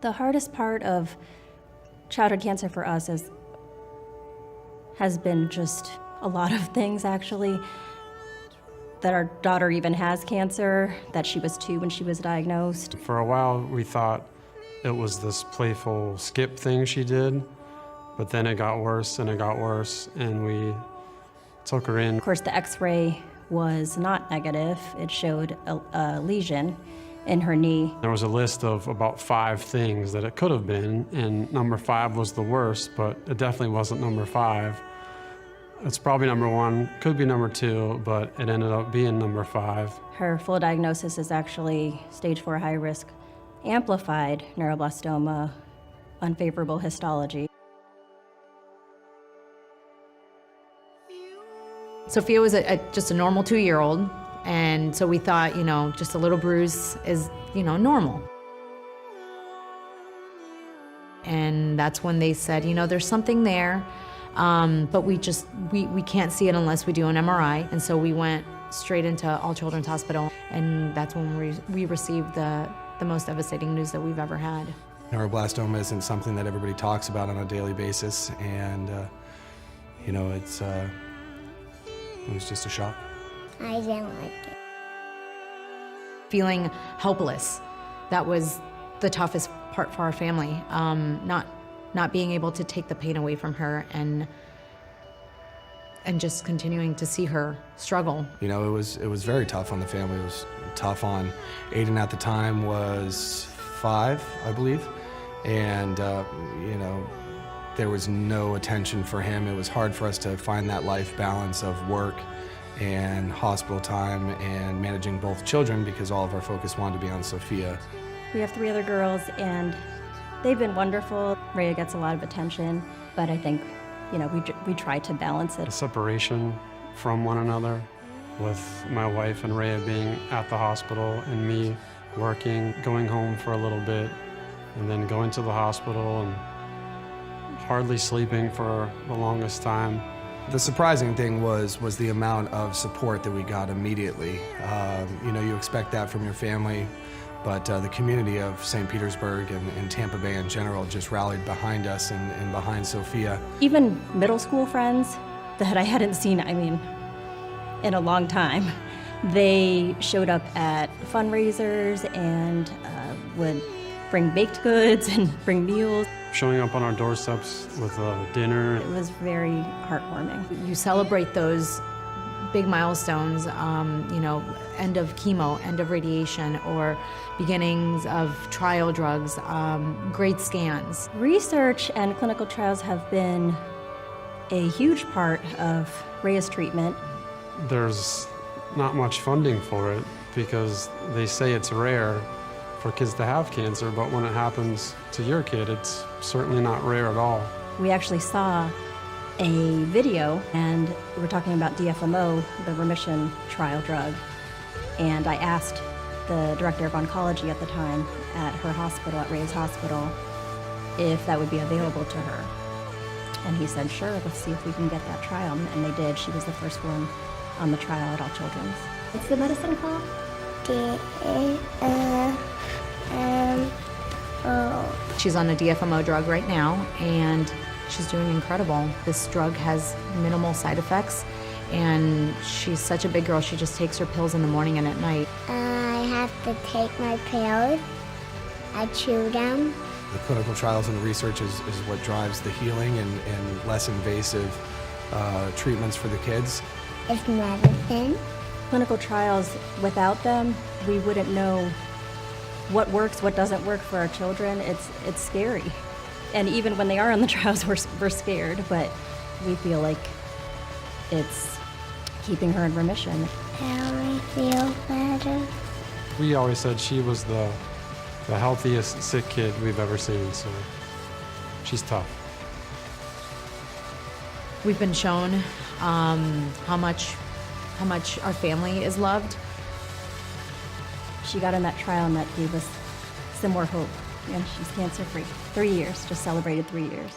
The hardest part of childhood cancer for us has been just a lot of things, actually. That our daughter even has cancer, that she was 2 when she was diagnosed. For a while, we thought it was this playful skip thing she did, but then it got worse and it got worse, and we took her in. Of course, the x-ray was not negative. It showed a lesion in her knee. There was a list of about 5 things that it could have been, and number 5 was the worst, but it definitely wasn't number 5. It's probably number 1, could be number 2, but it ended up being number 5. Her full diagnosis is actually stage 4 high risk, amplified neuroblastoma, unfavorable histology. Sophia was just a normal 2-year-old, and so we thought, just a little bruise is, normal. And that's when they said, there's something there, but we can't see it unless we do an MRI. And so we went straight into All Children's Hospital, and that's when we received the most devastating news that we've ever had. Neuroblastoma isn't something that everybody talks about on a daily basis, and it was just a shock. I didn't like it. Feeling helpless, that was the toughest part for our family. Not being able to take the pain away from her and just continuing to see her struggle. It was very tough on the family. It was tough on Aiden at the time was 5, I believe, and there was no attention for him. It was hard for us to find that life balance of work and hospital time and managing both children because all of our focus wanted to be on Sofia. We have 3 other girls, and they've been wonderful. Rea gets a lot of attention, but I think, we try to balance it. The separation from one another, with my wife and Rea being at the hospital and me working, going home for a little bit, and then going to the hospital and hardly sleeping for the longest time. The surprising thing was the amount of support that we got immediately. You expect that from your family, but the community of St. Petersburg and Tampa Bay in general just rallied behind us and behind Sofia. Even middle school friends that I hadn't seen, in a long time, they showed up at fundraisers and would bring baked goods and bring meals. Showing up on our doorsteps with dinner. It was very heartwarming. You celebrate those big milestones, end of chemo, end of radiation, or beginnings of trial drugs, great scans. Research and clinical trials have been a huge part of Rea's treatment. There's not much funding for it because they say it's rare for kids to have cancer, but when it happens to your kid, it's certainly not rare at all. We actually saw a video, and we were talking about DFMO, the remission trial drug, and I asked the director of oncology at the time at her hospital, at Rea's hospital, if that would be available to her. And he said, sure, let's see if we can get that trial, and they did. She was the first one on the trial at All Children's. What's the medicine called? She's on a DFMO drug right now, and she's doing incredible. This drug has minimal side effects, and she's such a big girl. She just takes her pills in the morning and at night. I have to take my pills. I chew them. The clinical trials and research is what drives the healing and less invasive treatments for the kids. It's medicine. Clinical trials, without them, we wouldn't know what works, what doesn't work for our children. It's scary. And even when they are on the trials, we're scared, but we feel like it's keeping her in remission. I feel better. We always said she was the healthiest sick kid we've ever seen, so she's tough. We've been shown how much our family is loved. She got in that trial, and that gave us some more hope, and she's cancer-free. 3 years, just celebrated 3 years.